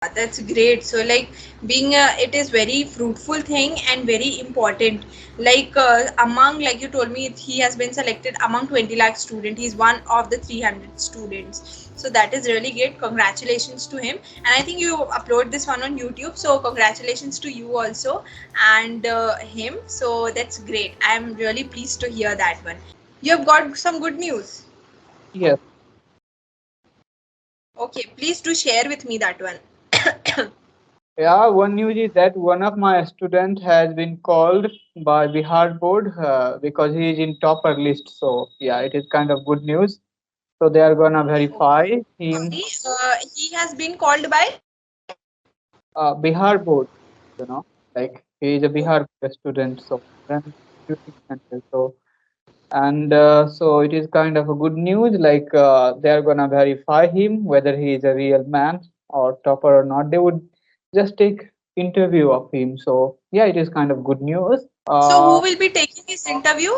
That's great. So like being it is very fruitful thing and very important. Like among, like you told me, he has been selected among 20 lakh student. He's one of the 300 students. So that is really great. Congratulations to him. And I think you upload this one on YouTube. So congratulations to you also and him. So that's great. I am really pleased to hear that one. You have got some good news. Yes. Okay, please do share with me that one. Yeah, one news is that one of my students has been called by Bihar board because he is in topper list. So yeah, it is kind of good news. So they are gonna verify him. Sorry, he has been called by. Bihar board, like he is a Oh, Bihar student. So then tuition center. So and so it is kind of a good news. Like they are gonna verify him whether he is a real man or topper or not. They would just take interview of him. So yeah, it is kind of good news. so Uh, who will be taking his interview?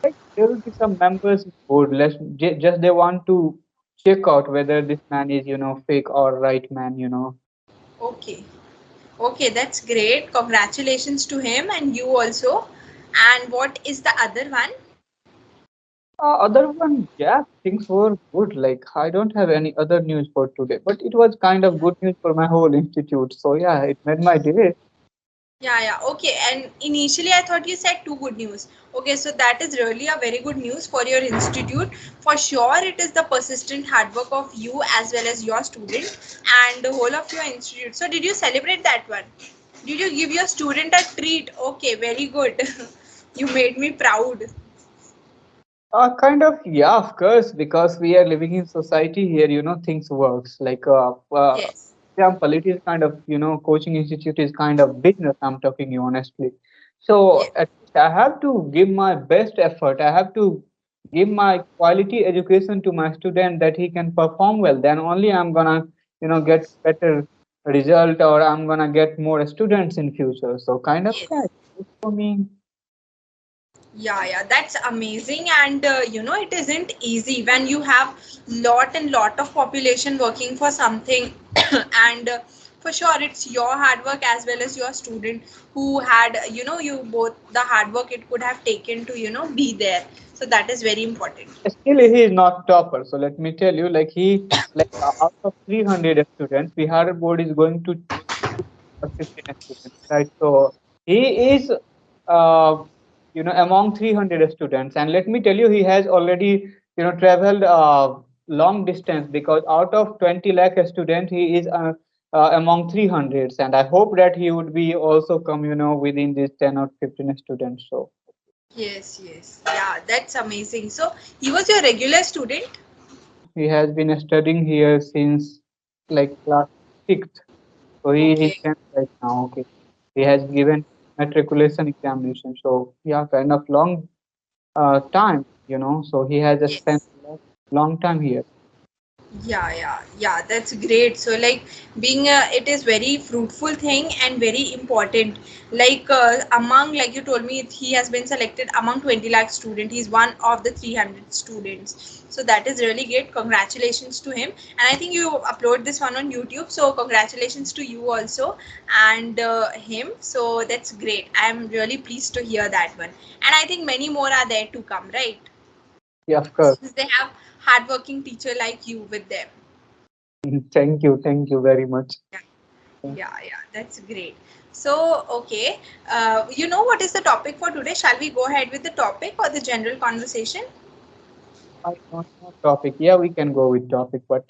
like there will be some members of board. Just they want to check out whether this man is fake or right man. Okay, okay, that's great. Congratulations to him and you also. And what is the other one? Other one, yeah, things were good. Like I don't have any other news for today, but it was kind of good news for my whole institute. So yeah, it made my day. Yeah, yeah, okay. And initially, I thought you said two good news. Okay, so that is really a very good news for your institute. For sure, it is the persistent hard work of you as well as your student and the whole of your institute. So, did you celebrate that one? Did you give your student a treat? Okay, very good. You made me proud. Kind of, yeah, of course, because we are living in society here, things works. Like, Yes. example, it is kind of, coaching institute is kind of business. I'm talking you honestly. So Yes. at least I have to give my best effort. I have to give my quality education to my student that he can perform well. Then only I'm gonna, get better result or I'm gonna get more students in future. So kind of, Yes. yeah, it's for me. Yeah, yeah, that's amazing. And it isn't easy when you have lot and lot of population working for something. And for sure, it's your hard work as well as your student who had, you both the hard work it could have taken to, be there. So that is very important. Still, he is not topper. So let me tell you, like out of 300 students, Bihar board is going to choose 15 students, right? So he is, uh, among 300 students. And let me tell you, he has already, traveled long distance because out of 20 lakh students, he is among 300s. And I hope that he would be also come, within these 10 or 15 students. So Yes, yes. Yeah, that's amazing. So he was your regular student? he has been studying here since like class sixth. So he is in Okay. 10th right now. Okay. He has given matriculation examination. So yeah, kind of long time, So he has spent Yes. long time here. Yeah, yeah, yeah, that's great. So like being it is very fruitful thing and very important. Like among, like you told me, he has been selected among 20 lakh student. He's one of the 300 students. So that is really great. Congratulations to him. And I think you upload this one on YouTube. So congratulations to you also and him. So that's great. I'm really pleased to hear that one. And I think many more are there to come, right? Yeah, of course. Since they have hardworking teacher like you with them. Thank you very much. Yeah, yeah, yeah, that's great. So, okay, you know what is the topic for today? Shall we go ahead with the topic or the general conversation? I don't know topic. Yeah, we can go with topic, but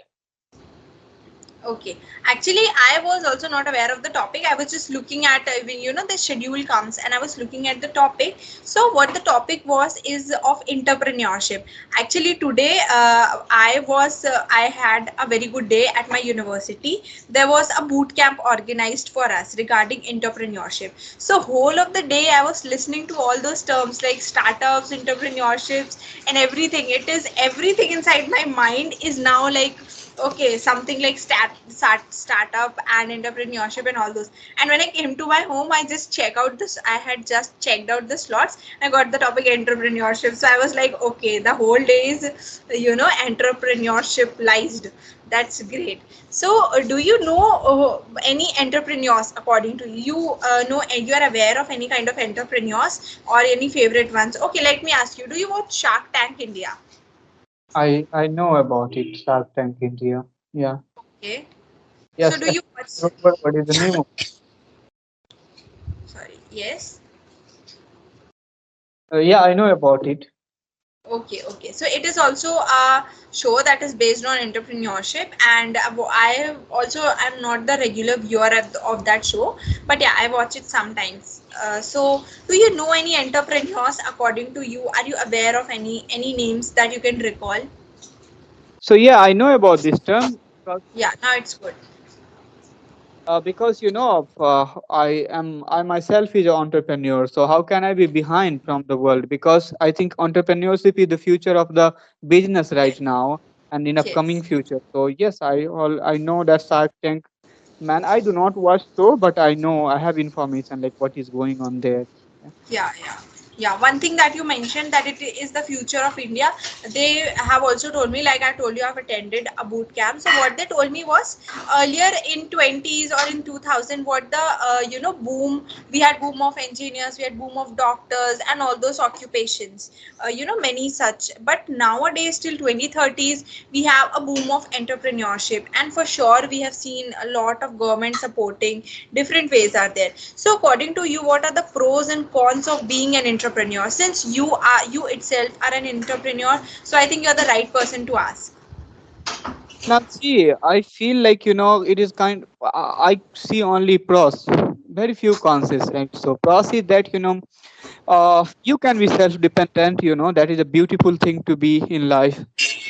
Okay. Actually, I was also not aware of the topic. I was just looking at when the schedule comes, and I was looking at the topic. So, what the topic was is of entrepreneurship. Actually, today I had a very good day at my university. There was a boot camp organized for us regarding entrepreneurship. So, whole of the day I was listening to all those terms like startups, entrepreneurships, and everything. It is everything inside my mind is now like okay, something like startup and entrepreneurship and all those. And when I came to my home, I just check out this. I had just checked out the slots. I got the topic entrepreneurship, so I was like, okay, the whole day is entrepreneurshipized. That's great. So, do you know any entrepreneurs according to you? Know you are aware of any kind of entrepreneurs or any favorite ones? Okay, let me ask you. Do you watch Shark Tank India? I know about it, Shark Tank India. Yeah. Okay. So, Yes, do I you watch? remember what is the name of. Sorry. Yes. Yeah, I know about it. Okay, okay. So it is also a show that is based on entrepreneurship, and I also am not the regular viewer of that show, but yeah, I watch it sometimes. So, do you know any entrepreneurs according to you? Are you aware of any names that you can recall? So yeah, I know about this term because Yeah, now it's good. because I myself is an entrepreneur. So how can I be behind from the world? Because I think entrepreneurship is the future of the business Yes, right now and in upcoming yes. future. So yes, I know that Shark Tank. Man, I do not watch show, but I know I have information like what is going on there. Yeah. Yeah, yeah, yeah. One thing that you mentioned that it is the future of India. They have also told me, like I told you, I've attended a boot camp. So what they told me was earlier in 20s or in 2000, what the boom, we had boom of engineers, we had boom of doctors and all those occupations. Many such. But nowadays till 2030s, we have a boom of entrepreneurship, and for sure we have seen a lot of government supporting. Different ways are there. So according to you, what are the pros and cons of being an entrepreneur? Since you itself are an entrepreneur, so I think you're the right person to ask. Now, see, I feel like, it is I see only pros, very few cons, is right? So, pros is that, you can be self dependent, that is a beautiful thing to be in life.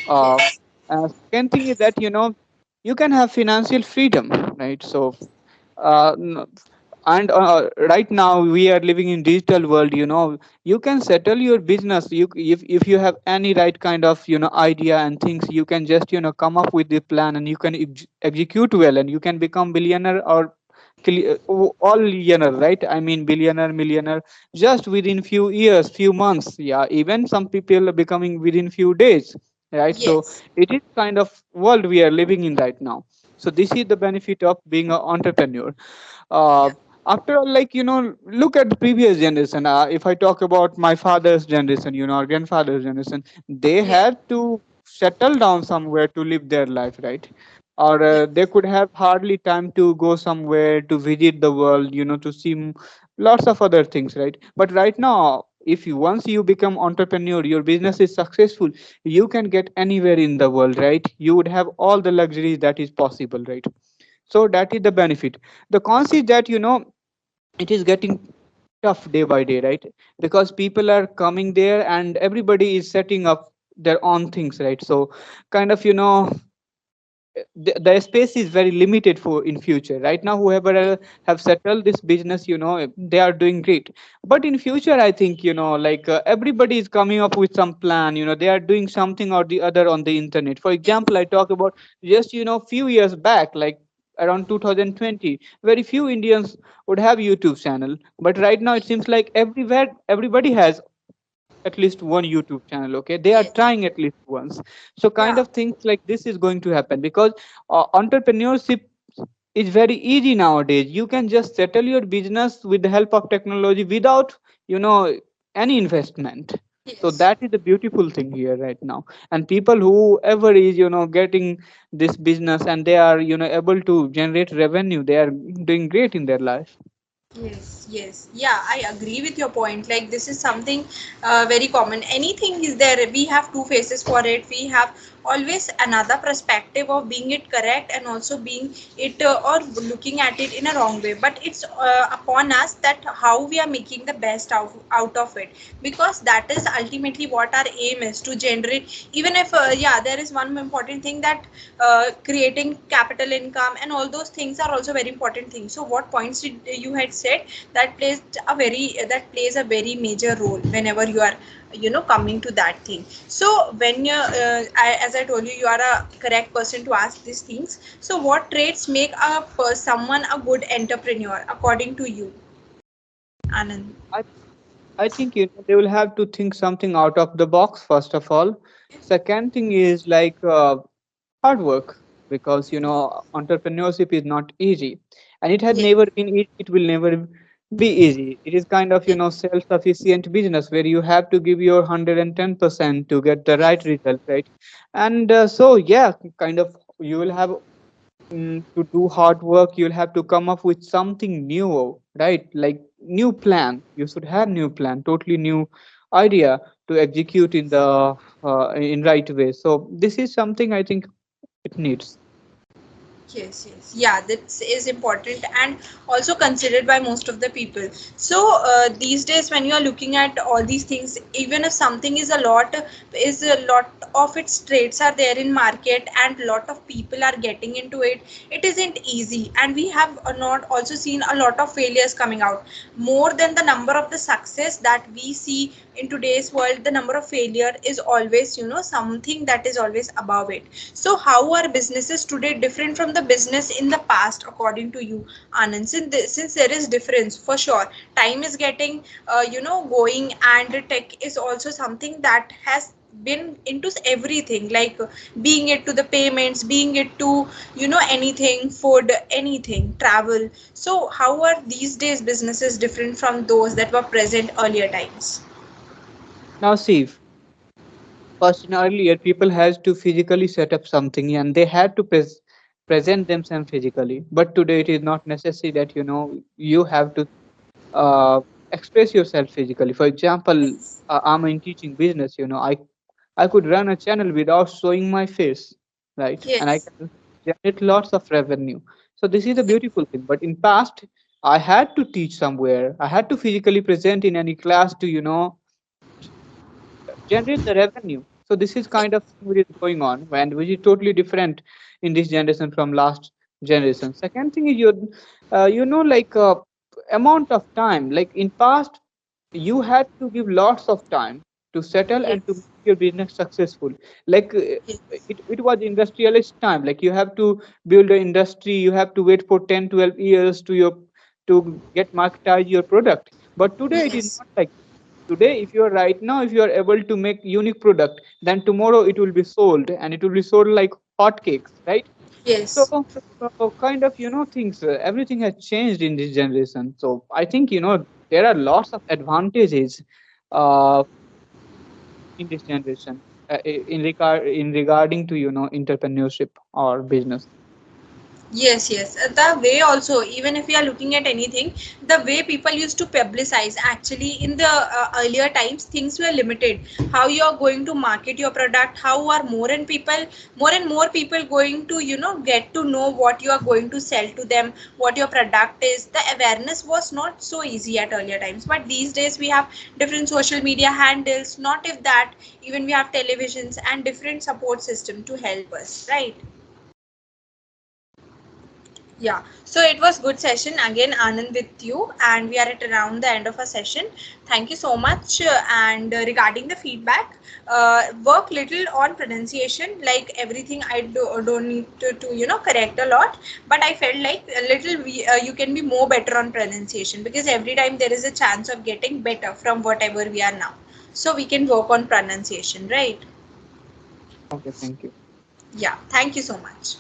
Uh, Yes, Second thing is that, you can have financial freedom, right? So, uh, n- and right now we are living in digital world, you can settle your business. If you have any right kind of idea and things, you can just come up with the plan and you can execute well and you can become billionaire or all millionaire, right? I mean billionaire, millionaire, just within few years, few months. Yeah, even some people are becoming within few days, right? So yes, it is kind of world we are living in right now. So this is the benefit of being an entrepreneur. uh, yeah, After all, like, look at the previous generation. If I talk about my father's generation, our grandfather's generation, they yeah, had to settle down somewhere to live their life, right? Or yeah, they could have hardly time to go somewhere to visit the world, to see lots of other things, right? But right now, if you once you become entrepreneur, your business is successful, you can get anywhere in the world, right? You would have all the luxuries that is possible, right? So that is the benefit. The cons is that it is getting tough day by day, right? Because people are coming there and everybody is setting up their own things, right? So kind of the space is very limited for in future. Right now whoever have settled this business, they are doing great. But in future I think, like, everybody is coming up with some plan, they are doing something or the other on the internet. For example, I talk about just few years back, like around 2020, very few Indians would have YouTube channel, but right now it seems like everywhere everybody has at least one YouTube channel. Okay, they are yes, trying at least once. So kind yeah, of things like this is going to happen because entrepreneurship is very easy nowadays. You can just settle your business with the help of technology without you know any investment. So yes. that is the beautiful thing here right now. And people whoever is getting this business and they are able to generate revenue, they are doing great in their life. Yes, yes, yeah, I agree with your point. Like, this is something very common. Anything is there, we have two faces for it. We have always another perspective of being it correct and also being it or looking at it in a wrong way. But it's upon us that how we are making the best out of it, because that is ultimately what our aim is to generate. Even if, yeah, there is one important thing that creating capital income and all those things are also very important things. So, what points did you had said, that plays a very major role whenever you are coming to that thing. So when you as I told you, you are a correct person to ask these things. So what traits make someone a good entrepreneur according to you, Anand? I I think they will have to think something out of the box first of all. Second thing is like hard work, because entrepreneurship is not easy, and it had Yes, never been easy. It will never be easy. It is kind of self-sufficient business where you have to give your 110% to get the right yes, result, right? And so yeah, kind of you will have to do hard work. You'll have to come up with something new, right? Like new plan. You should have new plan, totally new idea to execute in the in right way. So this is something I think it needs. yes, yes. Yeah, that is important and also considered by most of the people. So these days, when you are looking at all these things, even if something is a lot of its traits are there in market, and lot of people are getting into it, it isn't easy. And we have not also seen a lot of failures coming out. More than the number of the success that we see in today's world, the number of failure is always, something that is always above it. So how are businesses today different from the business in the past, according to you, Anand? Since there is difference for sure, time is getting, going, and tech is also something that has been into everything, like being it to the payments, being it to anything, food, anything, travel. So how are these days businesses different from those that were present earlier times? Now see, first in earlier people has to physically set up something and they had to present themselves physically, but today it is not necessary that you have to uh, express yourself physically. For example, I'm in teaching business. I could run a channel without showing my face, right? And I Yes, can generate lots of revenue. So this is a beautiful thing. But in past, I had to teach somewhere. I had to physically present in any class to generate the revenue. So this is kind of thing which is going on, and which is totally different in this generation from last generation. Second thing is like amount of time. Like in past, you had to give lots of time to settle and to yes, make your business successful. Like yes, it was industrialist time. Like you have to build an industry. You have to wait for 10, 12 years to get marketize your product. But today it is yes, not like today. If you are right now, if you are able to make unique product, then tomorrow it will be sold, and it will be sold like hotcakes, right? So yes. kind of things, everything has changed in this generation. So I think there are lots of advantages uh, in this generation, in regarding to entrepreneurship or business. Yes, yes. The way also, even if we are looking at anything, the way people used to publicize, actually in the earlier times, things were limited. How you are going to market your product, how are more and more people going to, get to know what you are going to sell to them, what your product is. The awareness was not so easy at earlier times. But these days we have different social media handles, not if that, even we have televisions and different support system to help us, right? Yeah, so it was good session again, Anand, with you, and we are at around the end of our session. Thank you so much. And regarding the feedback, work little on pronunciation. Like everything, I don't need to correct a lot, but I felt like a little you can be more better on pronunciation, because every time there is a chance of getting better from whatever we are now. So we can work on pronunciation, right? Okay, thank you. Yeah. Thank you so much.